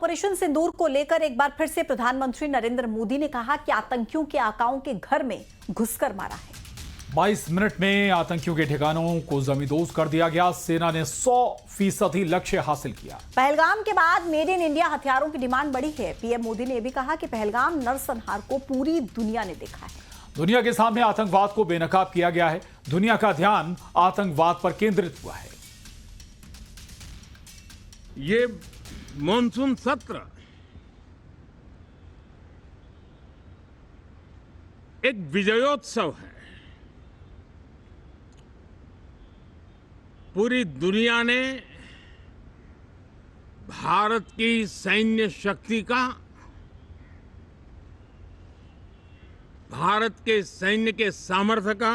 Operation सिंदूर को लेकर एक बार फिर से प्रधानमंत्री नरेंद्र मोदी ने कहा कि आतंकियों के आकाओं के घर में घुसकर मारा है। 22 मिनट में आतंकियों के ठिकानों को जमींदोज कर दिया गया। सेना ने 100% लक्ष्य हासिल किया। पहलगाम के बाद मेड इन इंडिया हथियारों की डिमांड बढ़ी है। पीएम मोदी ने यह भी कहा कि पहलगाम नरसंहार को पूरी दुनिया ने देखा है। दुनिया के सामने आतंकवाद को बेनकाब किया गया है। दुनिया का ध्यान आतंकवाद पर केंद्रित हुआ है। ये मॉनसून सत्र एक विजयोत्सव है। पूरी दुनिया ने भारत की सैन्य शक्ति का, भारत के सैन्य के सामर्थ्य का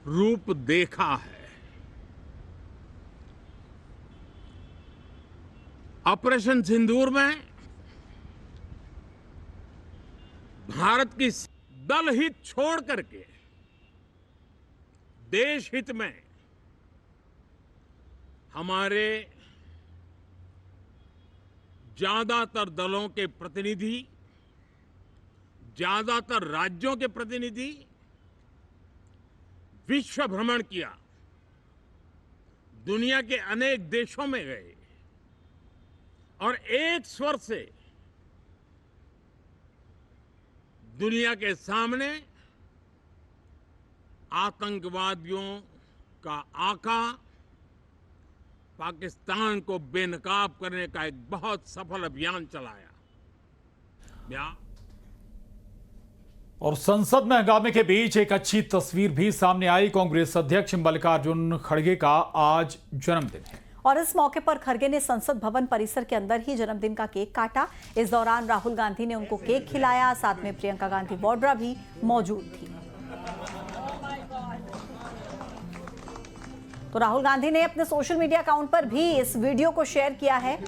रूप देखा है। ऑपरेशन सिंदूर में भारत की दल हित छोड़ करके देश हित में हमारे ज्यादातर दलों के प्रतिनिधि, ज्यादातर राज्यों के प्रतिनिधि विश्व भ्रमण किया, दुनिया के अनेक देशों में गए और एक स्वर से दुनिया के सामने आतंकवादियों का आका पाकिस्तान को बेनकाब करने का एक बहुत सफल अभियान चलाया। और संसद में हंगामे के बीच एक अच्छी तस्वीर भी सामने आई। कांग्रेस अध्यक्ष मल्लिकार्जुन खड़गे का आज जन्मदिन है और इस मौके पर खड़गे ने संसद भवन परिसर के अंदर ही जन्मदिन का केक काटा। इस दौरान राहुल गांधी ने उनको केक खिलाया। साथ में प्रियंका गांधी वाड्रा भी मौजूद थी। तो राहुल गांधी ने अपने सोशल मीडिया अकाउंट पर भी इस वीडियो को शेयर किया है।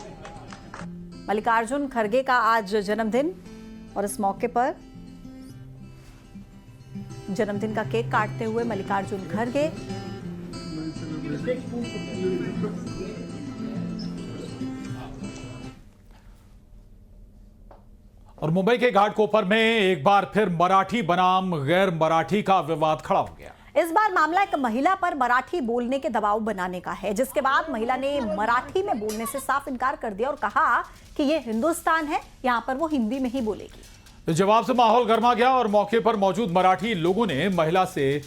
मल्लिकार्जुन खड़गे का आज जन्मदिन और इस मौके पर जन्मदिन का केक काटते हुए मल्लिकार्जुन खड़गे और मुंबई के घाटकोपर में एक बार फिर मराठी बनाम गैर मराठी का विवाद खड़ा हो गया। इस बार मामला एक महिला पर मराठी बोलने के दबाव बनाने का है, जिसके बाद महिला ने मराठी में बोलने से साफ इनकार कर दिया और कहा कि ये हिंदुस्तान है, यहां पर वो हिंदी में ही बोलेगी। इस जवाब से माहौल गर्मा गया और मौके पर मौजूद मराठी लोगों ने महिला से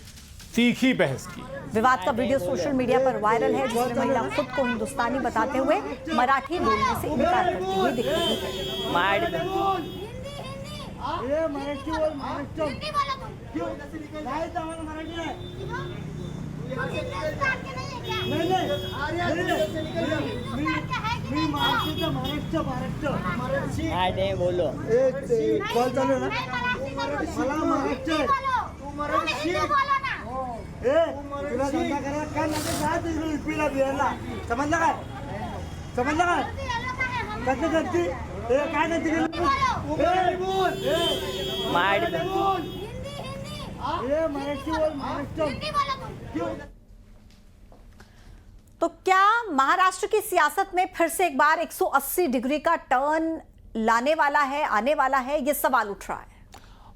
तीखी बहस की। विवाद का वीडियो सोशल मीडिया पर वायरल है, जिसमें महिला खुद को हिंदुस्तानी बताते हुए मराठी बोलने से इनकार करती हुई दिख रही है। बोलो कॉल चालू है ना। समजलं काय? समजलं काय? कसं करती? काय करती? तो क्या महाराष्ट्र की सियासत में फिर से एक बार 180 डिग्री का टर्न लाने वाला है, आने वाला है, ये सवाल उठ रहा है।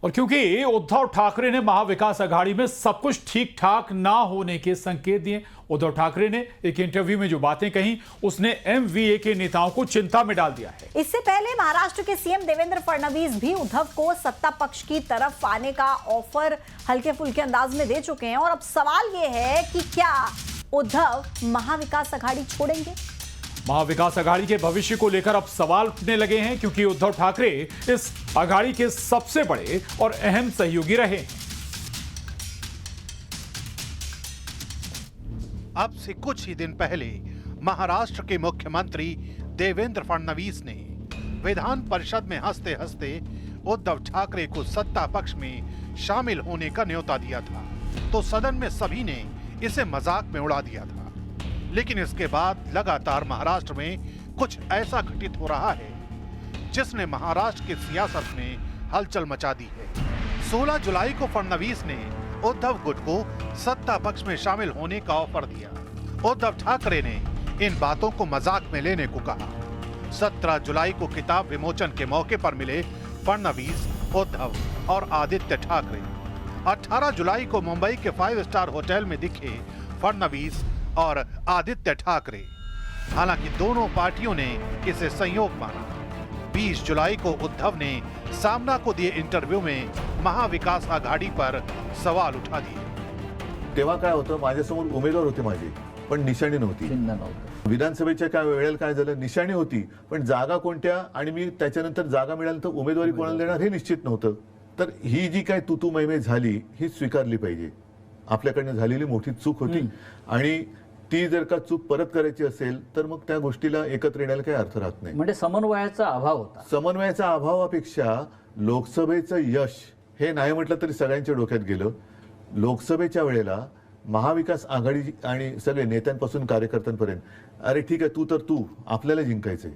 और क्योंकि उद्धव ठाकरे ने महाविकास आघाड़ी में सब कुछ ठीक ठाक ना होने के संकेत दिए। उद्धव ठाकरे ने एक इंटरव्यू में जो बातें कही, उसने एमवीए के नेताओं को चिंता में डाल दिया है। इससे पहले महाराष्ट्र के सीएम देवेंद्र फडणवीस भी उद्धव को सत्ता पक्ष की तरफ आने का ऑफर हल्के फुल्के अंदाज में दे चुके हैं। और अब सवाल यह है कि क्या उद्धव महाविकास आघाड़ी छोड़ेंगे? महाविकास आघाड़ी के भविष्य को लेकर अब सवाल उठने लगे हैं, क्योंकि उद्धव ठाकरे इस आघाड़ी के सबसे बड़े और अहम सहयोगी रहे हैं। अब से कुछ ही दिन पहले महाराष्ट्र के मुख्यमंत्री देवेंद्र फडणवीस ने विधान परिषद में हंसते हंसते उद्धव ठाकरे को सत्ता पक्ष में शामिल होने का न्योता दिया था, तो सदन में सभी ने इसे मजाक में उड़ा दिया था। लेकिन इसके बाद लगातार महाराष्ट्र में कुछ ऐसा घटित हो रहा है जिसने महाराष्ट्र की सियासत में हलचल मचा दी है। 16 जुलाई को फडणवीस ने उद्धव गुट को सत्ता पक्ष में शामिल होने का ऑफर दिया। उद्धव ठाकरे ने इन बातों को मजाक में लेने को कहा। 17 जुलाई को किताब विमोचन के मौके पर मिले फडणवीस, उद्धव और आदित्य ठाकरे। 18 जुलाई को मुंबई के 5 स्टार होटल में दिखे फडणवीस और आदित्य ठाकरे। हालांकि दोनों पार्टियों ने इसे संयोग माना। 20 जुलाई को उद्धव ने सामना को दिए इंटरव्यू में महाविकास आघाडी पर सवाल उठा दिए। तेव्हा काय होतं, माझ्यासमोर उमेदवार होते माझे, पण निशाणी नव्हती. विधानसभेच्या काय वेळेला काय झालं, निशाणी होती पण जागा कोणत्या, आणि मी त्याच्यानंतर जागा मिळाल्यानंतर उमेदवारी कोणाला देणार हे निश्चित नव्हतं. तर ही जी काय तुतू मैमे झाली ही स्वीकारली पाहिजे. आपल्याकडनं झालेली मोठी चूक होती आणि ती जर का चूक परत करायची असेल तर मग त्या गोष्टीला एकत्र येण्याला काही अर्थ राहत नाही. म्हणजे समन्वयाचा अभाव होता. समन्वयाच्या अभावापेक्षा लोकसभेचं यश हे नाही म्हटलं तरी सगळ्यांच्या डोक्यात गेलं. लोकसभेच्या वेळेला महाविकास आघाडी आणि सगळे नेत्यांपासून कार्यकर्त्यांपर्यंत, अरे ठीक आहे तू आपल्याला जिंकायचंय,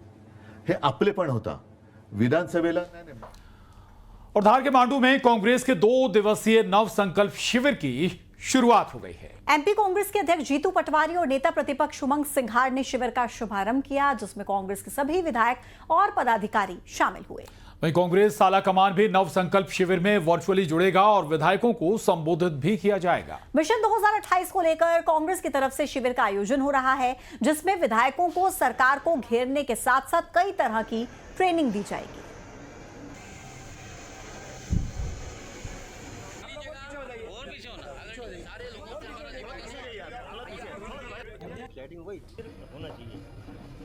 हे आपलेपण होता. विधानसभेला और धार के मांडू में कांग्रेस के 2 दिवसीय नव संकल्प शिविर की शुरुआत हो गई है। एमपी कांग्रेस के अध्यक्ष जीतू पटवारी और नेता प्रतिपक्ष उमंग सिंघार ने शिविर का शुभारंभ किया, जिसमें कांग्रेस के सभी विधायक और पदाधिकारी शामिल हुए। वहीं कांग्रेस साला कमान भी नव संकल्प शिविर में वर्चुअली जुड़ेगा और विधायकों को संबोधित भी किया जाएगा। मिशन 2028 को लेकर कांग्रेस की तरफ से शिविर का आयोजन हो रहा है, जिसमें विधायकों को सरकार को घेरने के साथ साथ कई तरह की ट्रेनिंग दी जाएगी। होना चाहिए।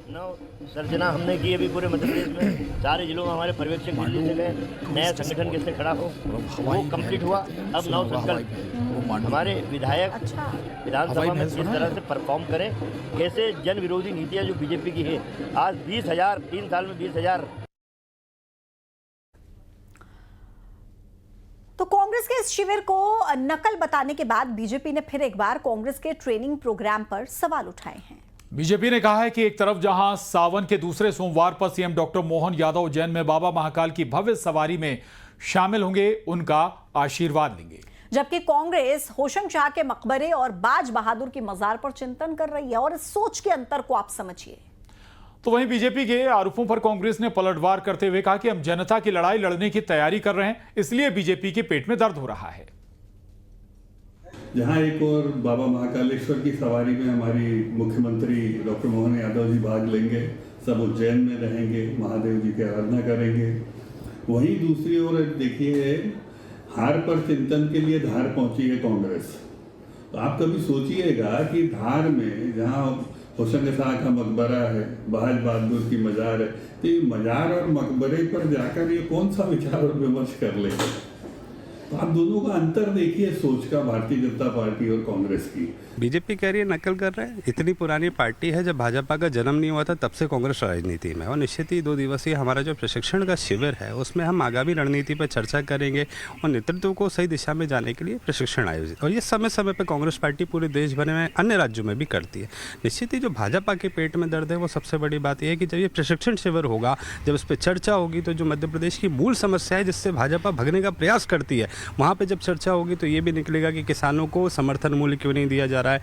नव सर्जना हमने की अभी पूरे मध्य प्रदेश में, सारे जिलों में हमारे पर्यवेक्षक दिल्ली से गए, नया संगठन कैसे खड़ा हो वो कंप्लीट हुआ। अब नव संकल्प हमारे विधायक विधानसभा में किस तरह से परफॉर्म करें, कैसे जन विरोधी नीतियां जो बीजेपी की है, आज 20,000 3 साल में 20,000। तो कांग्रेस के इस शिविर को नकल बताने के बाद बीजेपी ने फिर एक बार कांग्रेस के ट्रेनिंग प्रोग्राम पर सवाल उठाए हैं। बीजेपी ने कहा है कि एक तरफ जहां सावन के दूसरे सोमवार पर सीएम डॉक्टर मोहन यादव उज्जैन में बाबा महाकाल की भव्य सवारी में शामिल होंगे, उनका आशीर्वाद लेंगे, जबकि कांग्रेस होशंगशाह के मकबरे और बाज बहादुर की मजार पर चिंतन कर रही है। और इस सोच के अंतर को आप समझिए। तो वहीं बीजेपी के आरोपों पर कांग्रेस ने पलटवार करते हुए कहा कि हम जनता की लड़ाई लड़ने की तैयारी कर रहे हैं, इसलिए बीजेपी के पेट में दर्द हो रहा है। जहां एक और बाबा महाकालेश्वर की सवारी में हमारी मुख्यमंत्री डॉक्टर मोहन यादव जी भाग लेंगे, सब उज्जैन में रहेंगे, महादेव जी की आराधना करेंगे। वहीं दूसरी ओर देखिए, हार पर चिंतन के लिए धार पहुंची है कांग्रेस। तो आप कभी सोचिएगा कि धार में जहां होशंगशाह का मकबरा है, बाज बहादुर की मजार है, तो ये मजार और मकबरे पर जाकर ये कौन सा विचार और विमर्श कर लेगा। तो आप दोनों का अंतर देखिए सोच का, भारतीय जनता पार्टी और कांग्रेस की। बीजेपी कह रही है नकल कर रहे हैं। इतनी पुरानी पार्टी है, जब भाजपा का जन्म नहीं हुआ था तब से कांग्रेस राजनीति में। और निश्चित ही 2 दिवसीय हमारा जो प्रशिक्षण का शिविर है उसमें हम आगामी रणनीति पर चर्चा करेंगे और नेतृत्व को सही दिशा में जाने के लिए प्रशिक्षण आयोजित, और ये समय समय पर कांग्रेस पार्टी पूरे देश भर में अन्य राज्यों में भी करती है। निश्चित ही जो भाजपा के पेट में दर्द है वो सबसे बड़ी बात यह है कि जब ये प्रशिक्षण शिविर होगा, जब इस पर चर्चा होगी, तो जो मध्य प्रदेश की मूल समस्या है जिससे भाजपा भगने का प्रयास करती है, वहाँ पर जब चर्चा होगी तो ये भी निकलेगा कि किसानों को समर्थन मूल्य क्यों नहीं दिया जा रहा है।